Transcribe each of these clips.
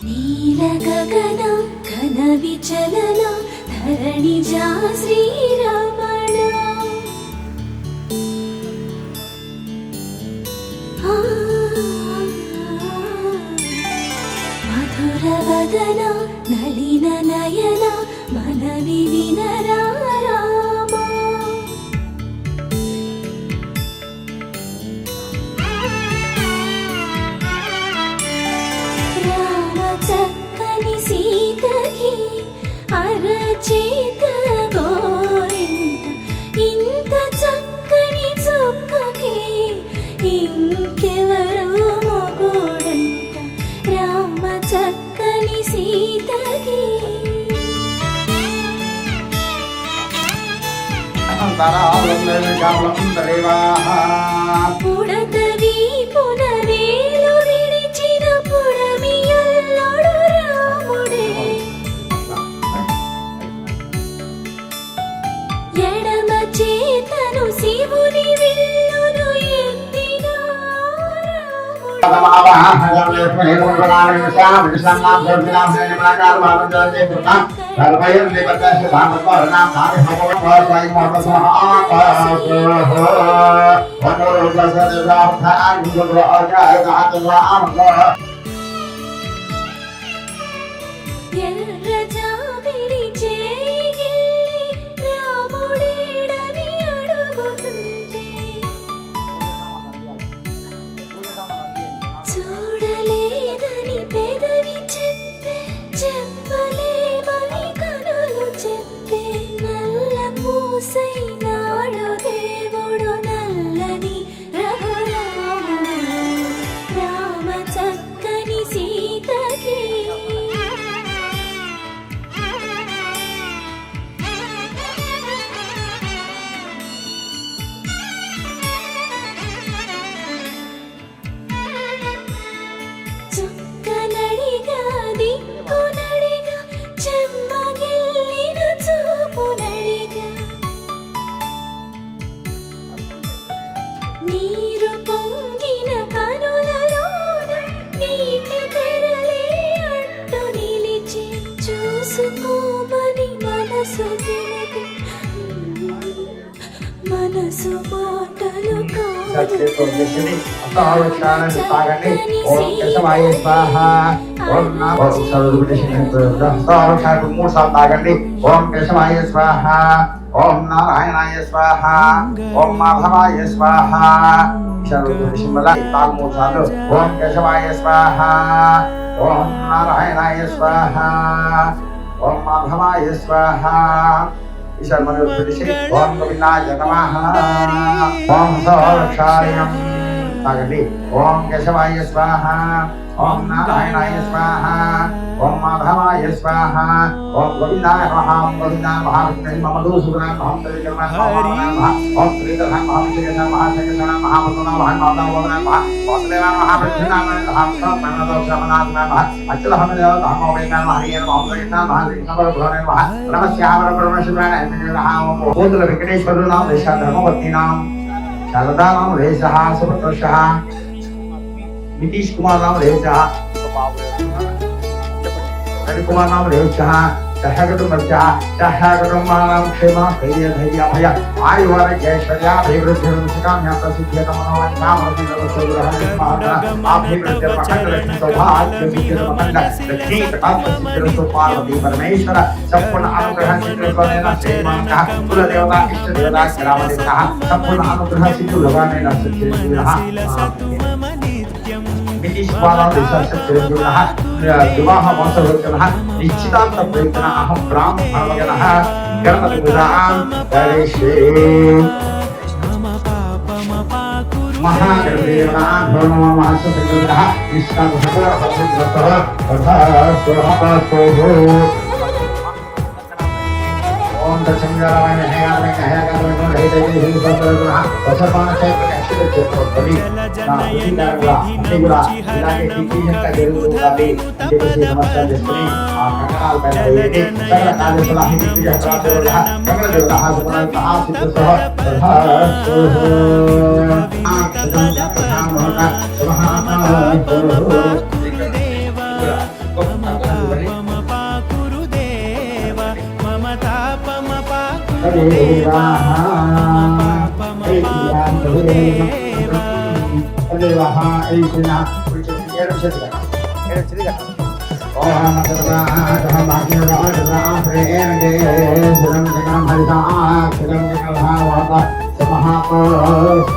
నీల గగన ఘన విచలన ధరణిజా శ్రీరమణ మధుర వదన నలిన నయన మనవి వినరా చక్కని సీతకి అరచేత గోరింట ఇంత చక్కని చుక్కకి ఇంకెవరు మొగుడంట రామ చక్కని సీతకి పుడతవి పునవేలు విడిచిన పుడమియల్లోడు రాముడే ఎడమ చేతను శివుని విల్లును ఎత్తిన ఎర్ర జాబిలి చేయి రాముడేడని అడుగుతుంటే చూడలేదని పెదవి చెప్పే చెప్పలేమని కనులు చెప్పే నల్ల పూసైనాడు దేవుడు నల్లని రఘురాముడు రామ చక్కని సీతకి చుక్కనడిగా దిక్కునడిగా చెమ్మగిల్లిన చూపునడిగా నీరు పొంగిన కనులలోన నీటి తెరలే అంటూ నిలిచి చూసుకోమని మనసు తినదు మనసు మాటలు కాదు ఓం కేశవాయ స్వాహ ఓం నారాయణాయ స్వాహ ఓం మాధవాయ స్వాహ ఓం కేశవాయ స్వాహ ఓం నారాయణాయ స్వాహ ఓం మాధవాయ స్వాహ ఈశ్వర్ మన ఓం గోవిందాయ నమః ఓం సోక్షాయం తాగండి ఓం కేశవాయ స్వాహ ఓం నారాయణాయ స్వాహ ఓం మాధవాయ స్వాహ ఓం గోవిందాయ నమః ఓం గోవిందాయ మహావిష్ణువే నమః మధుసూదనాయ నమః ఓం శ్రీధరాయ నమః శ్రీధరాయ మహాశంకరాయ మహామధునాయ మహామాధవాయ నమః వాసుదేవాయ మహావిష్ణునాయ నమః శ్రీమన్నాథాయ నమః అచ్యుతాయ నమః వేదాయ నమః హరియ నమః శ్రీనాథ మహాశ్రీనవరభవనాయ నమః నమస్యామర పరమశివాయ నమః ఓదుల వెంకటేశ్వరుడు నామ దేశ ధర్మవర్తినాం శారదానాం దేశః సుభద్రశః नीतीश कुमार नाम रेवचा रवि कुमार नाम रेवचा सहगतुमर्चा सहगतुमानां क्षेमा धैर्य धैर्य भय आयुवार जयश्वर्या अभिवृद्धिं सुकाम्या प्रसिद्ध्यतमनोवाञ्छामपि नवसुग्रहणिर्महात्मा अभिवृद्धिर्मखण्डलक्ष्मी सौभाग्य सिद्धिर्मखण्ड लक्ष्मी तथास्तु पार्वती परमेश्वर संपूर्ण अनुग्रह सिद्धिर्भवेन श्रीमानः कुलदेवता इष्टदेवता ग्रामदेवता संपूर्ण अनुग्रह सिद्धि भगवानेन सिद्धिर्भवेन नीतीश कुमार विवाह महोत्सवः निश्चितार्थ प्रयत्न अहं ब्राह्मणः गणपति पूजां करिष्ये महागणपतिदेवता भवनो महासुतः निष्कामसकलपसिद्धतः तथा स्वहपस्तोः ओम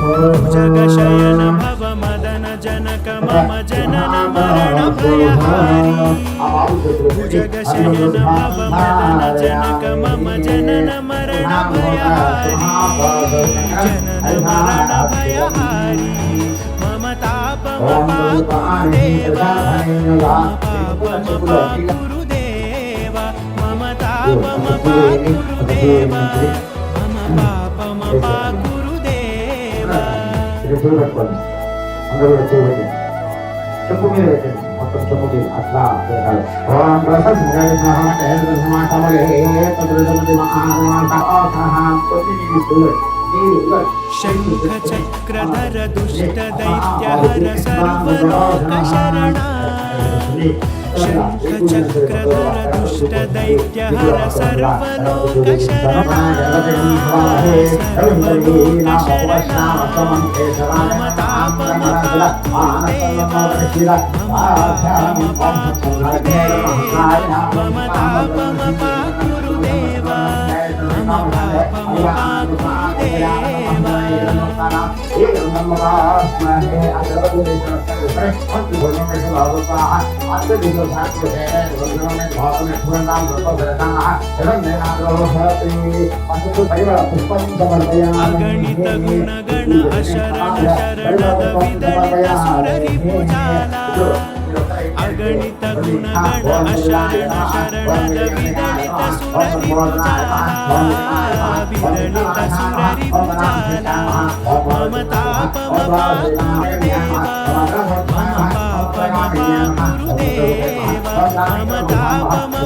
जगशयन भव मदन जनक मम जनन मरण भयहारी जगशयन भव मदन जनक मम जनन मरण भयहारी जनन मरण भयहारी मम तापम गुरुदेवा गुरुदेवा मम तापम गुरुदेवा मम पापम गुरुदेवा చూపెట్టుకోండి అందరూ చూడండి చెప్పు మీద పెట్టండి మొత్తం చెప్పుకి అట్లా పెట్టాలి ఓం ప్రసన్నాయ నమః తేజస్మాతమలే తద్రుజమతి మహానాథ ఆసహం కొద్దిగా शंख चक्रधर दुष्ट दैत्य हर सर्वलोक शरणा शंख चक्रधर दुष्ट दैत्य हर सर्वलोक शरणा सर्वलोक शरणा मम तापम गुरुदेवा मम तापम अगणित गुण गण अशरण शरणद विदलित सुररिपुजाला अगणित गुण गण अशरण शरणद विदलित सुररिपुजाला विदलित सुररिपुजाला मम तापम गुरुदेवा मम तापम गुरुदेवा मम तापम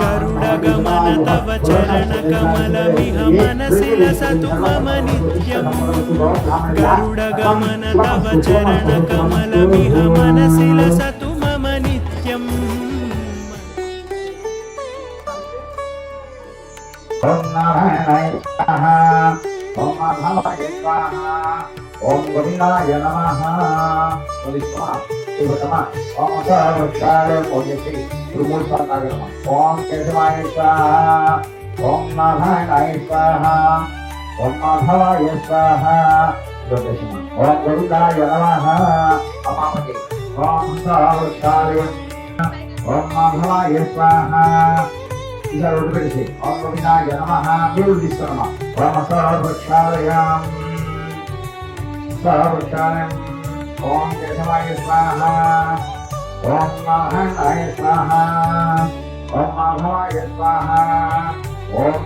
गरुडगमन तव चरण कमलमिह मनसि लसतु मम नित्यम् गरुडगमन तव चरण कमलमिह मनसि लसतु मम नित्यम् ओम नारायणाय स्वाहा ओम माधवाय स्वाहा ओम गोविंदाय नमः बोलिए स्वाहा ओम सर्वक्षाय ओजसे गुरुमूल स्वाहा ओम केशवाय स्वाहा ओम नारायणाय स्वाहा ओम माधवाय स्वाहा ओम गोविंदाय नमः अमामते ओम सर्वक्षाय ओम माधवाय स्वाहा ओम गोविंदाय नमः गुरुदिष्टनमः ओम सर्वक्षालयं ओम केशवाय स्वाहा ओम नारायणाय स्वाहा ओम माधवाय स्वाहा ओम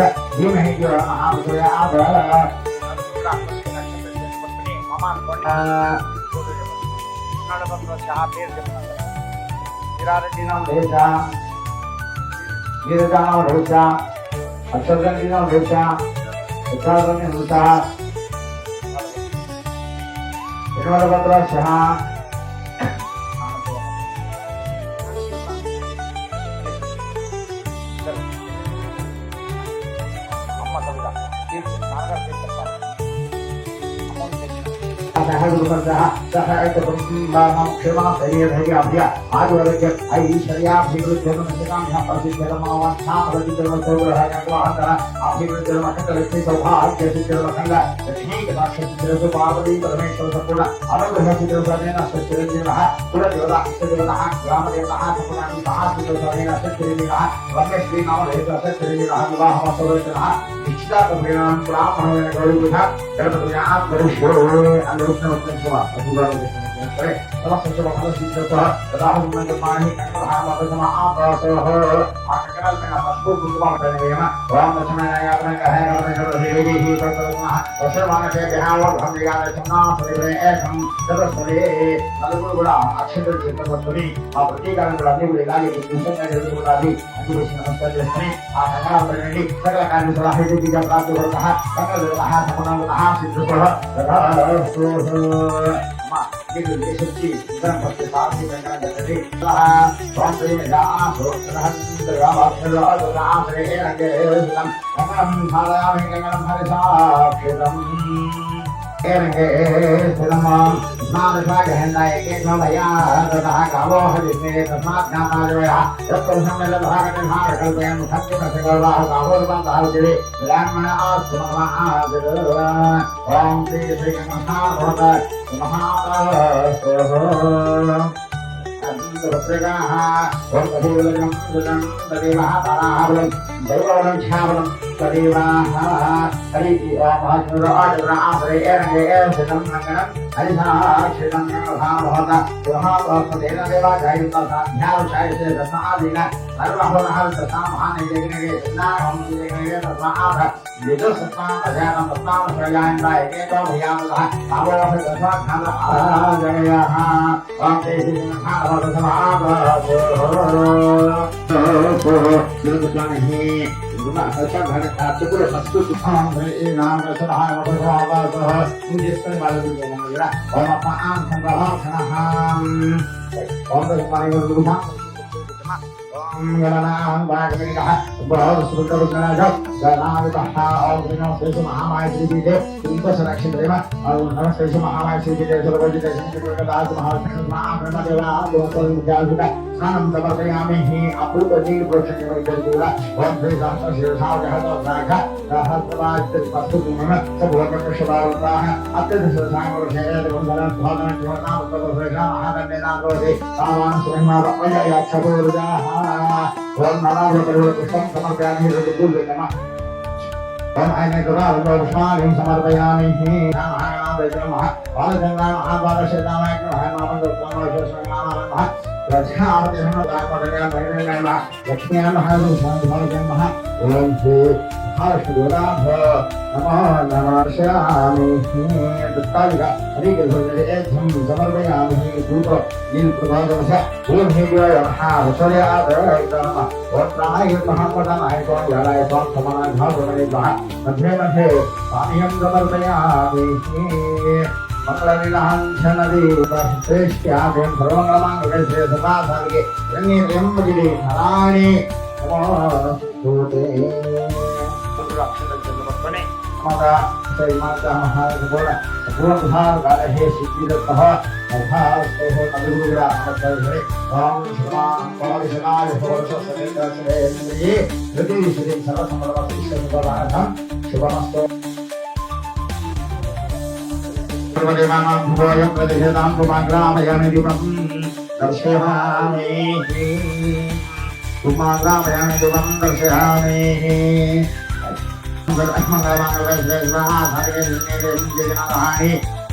धीमहि यो महाप्रचोदयात्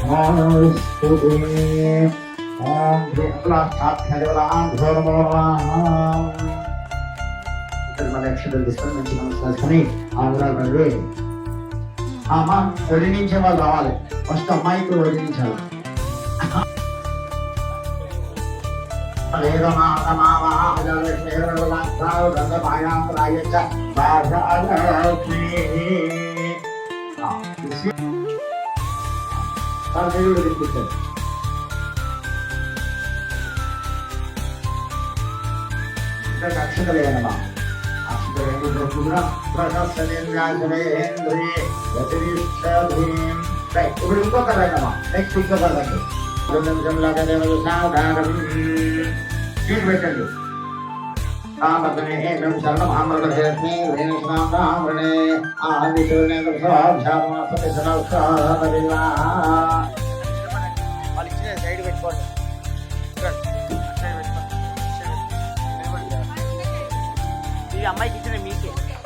నమోస్తుతే ఓం శ్రీకులాఖ్యాధ్యదేవతాభ్యో నమో నమః. ఇక్కడ మన అక్షరాలు తీసుకొని మంచి నమస్కారం ఆంధ్రాలో అమ్మ వదిలించే వాళ్ళు రావాలి. ఫస్ట్ అమ్మాయికి వదిలించాలి. అక్షతలేనమ్మా ఇప్పుడు ఇంకొక రంగమ్మా. నెక్స్ట్ ఇంకొక రంగం 2 నిమిషంలో సీట్ పెట్టండి. సైడ్ పెట్టుకోండి. ఈ అమ్మాయికి ఇచ్చిన మీకే అట్లా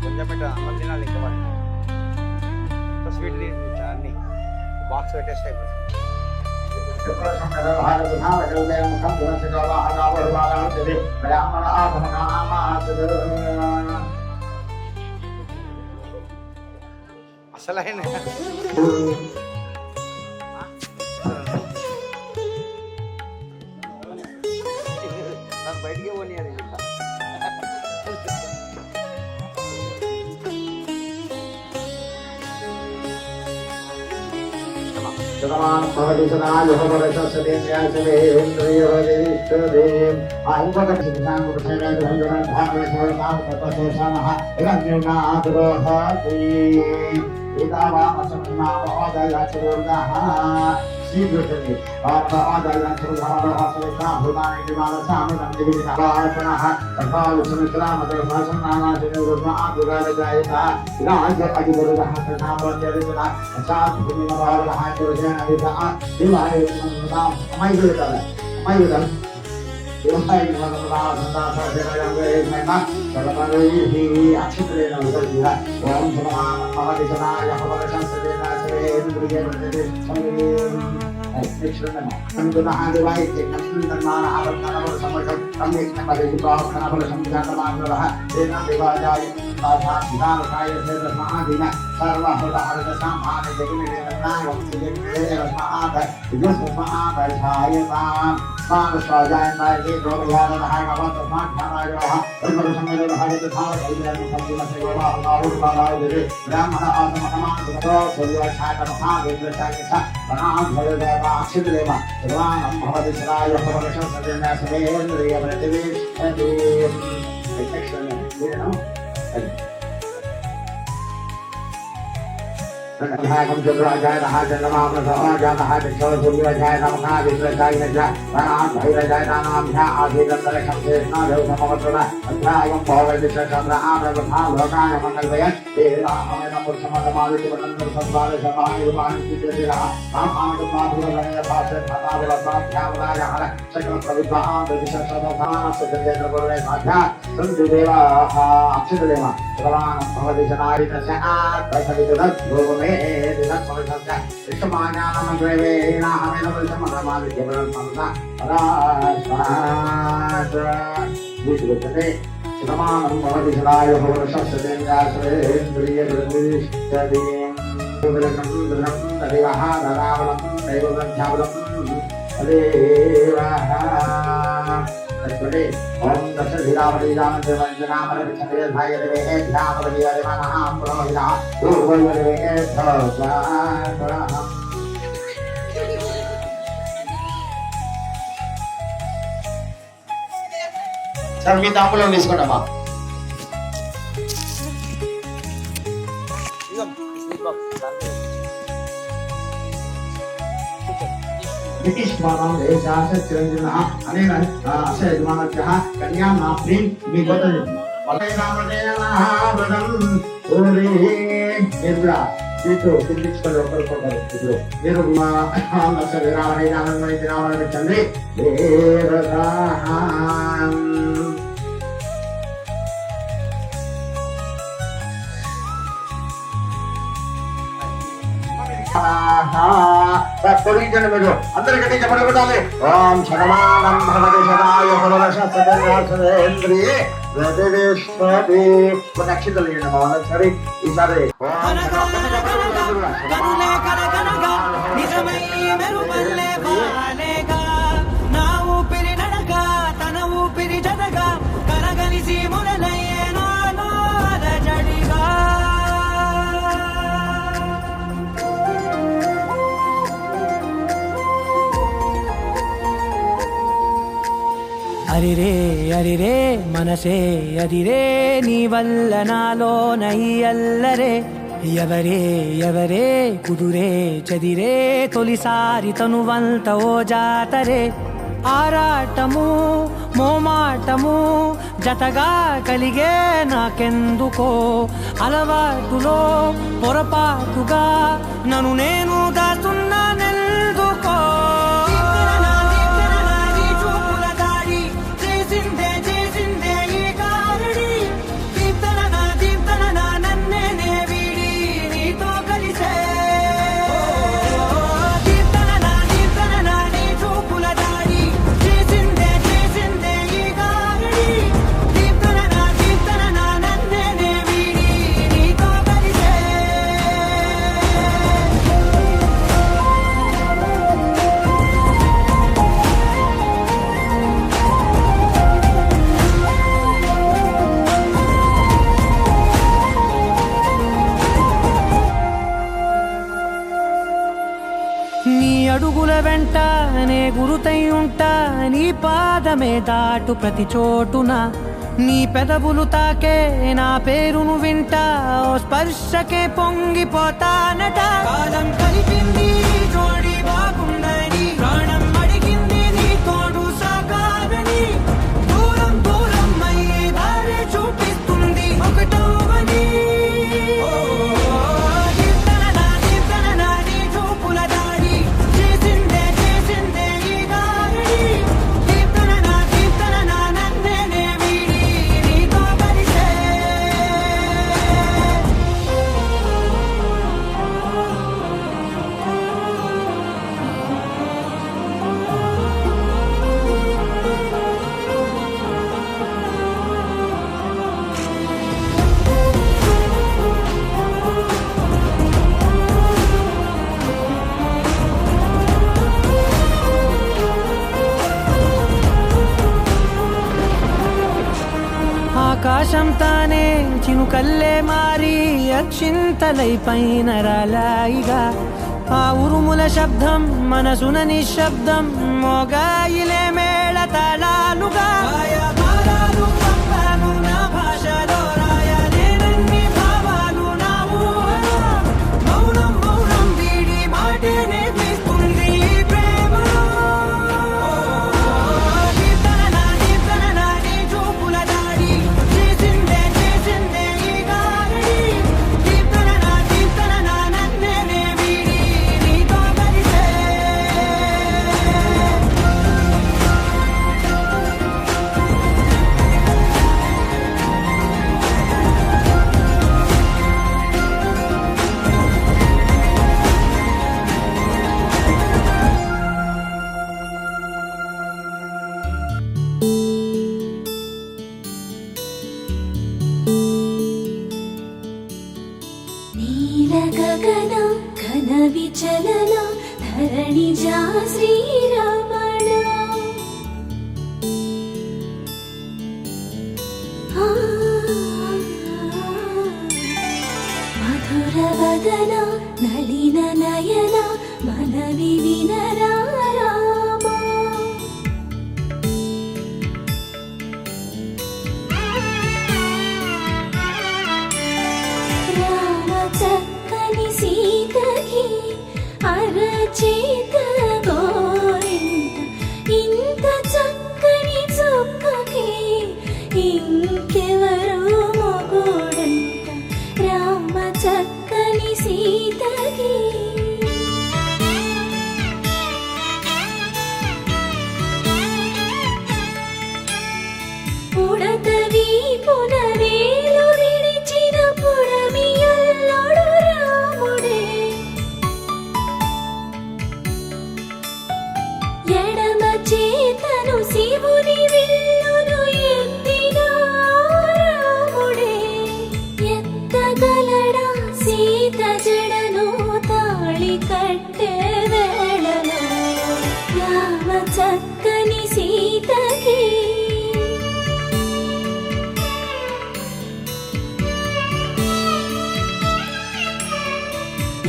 కొంచెం పెట్ట తినాలి. ఇంకా స్వీట్ అన్ని బాక్స్ పెట్టేస్తే అసలైన నన్ను బయటికే పోనీయాలి. శీఘ్రతని ఆదాయం భూతాన్ని సార్ మీ తాంబూలం తీసుకోండమ్మా. మీరు చంద్రి పొడిగించండి మీరు అందరికీ చెప్పండి పెట్టాలి. ఓం శతమానం భవతి శతాయ పురుషేంద్రియే కొన్ని అక్షితలు ఇవ్వండి మా సరే ఈసారి నా ఊపిరి నడక తన ఊపిరి జడగా కనగలిసి మురలయ్యేనో జడిగా అరిరే అరిరే మనసే అరిరే నీ వల్ల నాలో నయ్యల్లరే ఎవరే ఎవరే కుదురే చదిరే తొలిసారి తనువంత ఓ జాతరే ఆరాటము మోమాటము జతగా కలిగే నాకెందుకో అలవాటులో పొరపాటుగా నన్ను నేను దాస్తున్నానెందుకో అడుగుల వెంట నే గురుతై ఉంటా నీ పాదమే దాటు ప్రతి చోటున నీ పెదవులు తాకే నా పేరును వింటా ఓ స్పర్శకే పొంగిపోతానట కాలం కలిపింది జోడి బాగుందని ప్రాణం అడిగింది నీ తోడు సాగాలని దూరం దూరం అయ్యే దారి చూపిస్తుంది ఒకటవని ఆకాశం తానే చినుకల్లే మారి అక్షింతలై పైన రాలాయిగా ఆ ఉరుముల శబ్దం మనసున నిశ్శబ్దం మోగాయిలే మేళ తాళాలుగా నా భాషలో రాయలేనన్ని భావాలు నా ఊహలో మౌనం మౌనం వీడి మాటే నేర్పిస్తుంది ప్రేమలో గగన ఘన విచలన ధరణిజా శ్రీరమణ మధుర వదన నళిన నయన మనవి వినరా రామ చక్కని సీతకి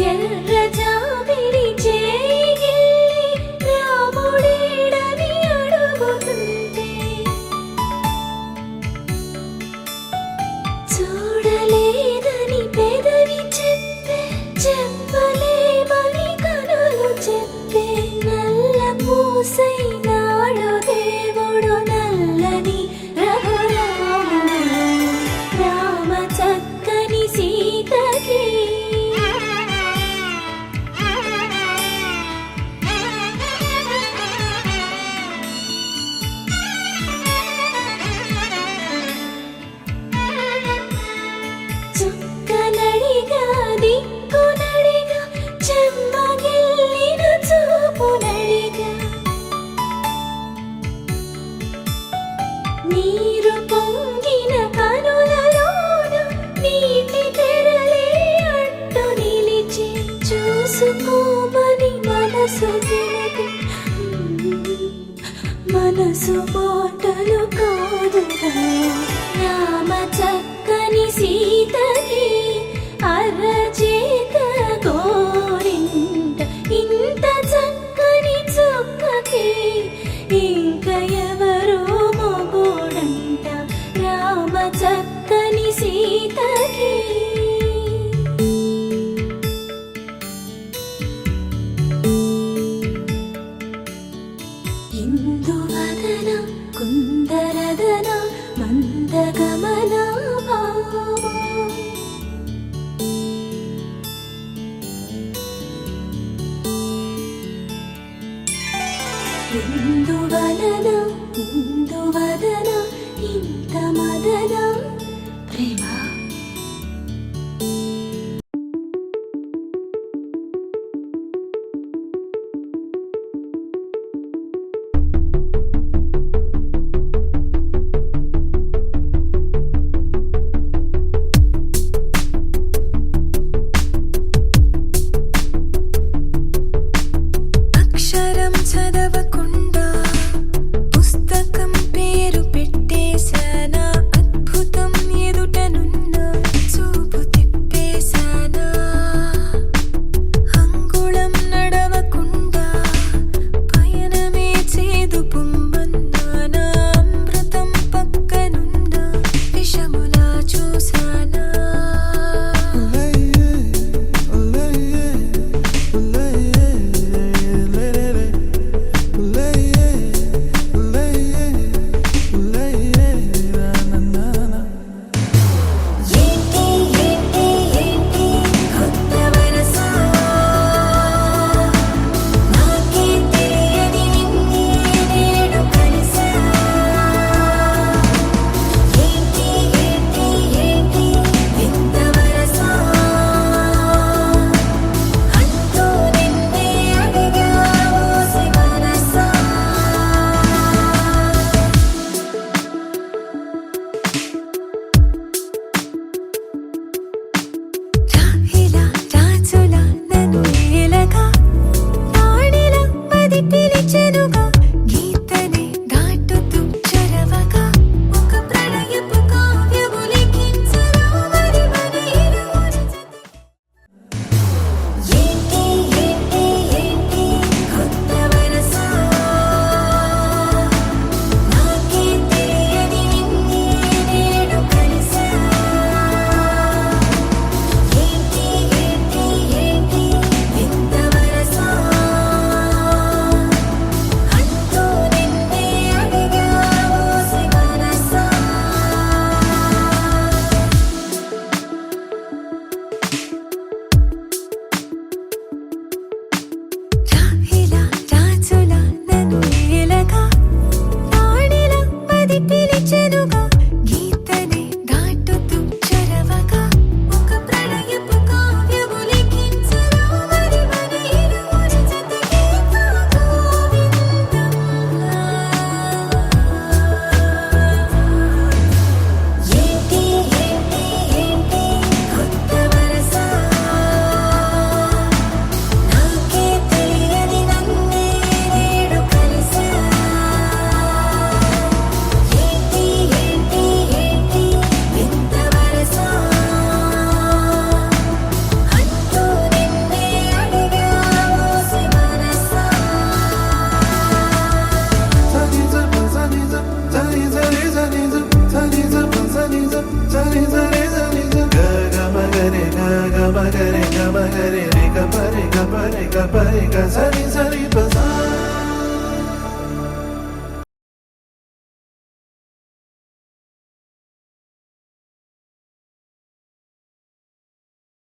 ఎర్ర జాబిలి చేయి రాముడేడని అడుగుతుంటే చూడలేదని పెదవి చెప్పే చెప్పలేమని కనులు చెప్పే నల్ల పూసైనాడు దేవుడు నల్లని రఘురాముడు రామ చక్కని సీతకి చుక్కనడిగా దిక్కునడిగా చెమ్మగిల్లిన చూపునడిగా నీరు పొంగిన కనులలోన నీటి తెరలే అడ్డు నిలిచి చూసుకోమని మనసు తెలిపి మనసు మాటలు కాదుగా రామ చక్కని సీతకి అరచేత గోరింట ఇంత చక్కని చుక్కకి ఇంక ఎవరో మొగోడంట రామ చక్కని సీతకి ఇందువదన కుందరదన మందగమన భామా ఇందువలన ఇందువదన ఇంత మదన ప్రేమ అక్షరం చదవకుండా పుస్తకం పేరు పెట్టేశానా అద్భుతం గరి రి గ పరి గ పరి గ పరి గ సరి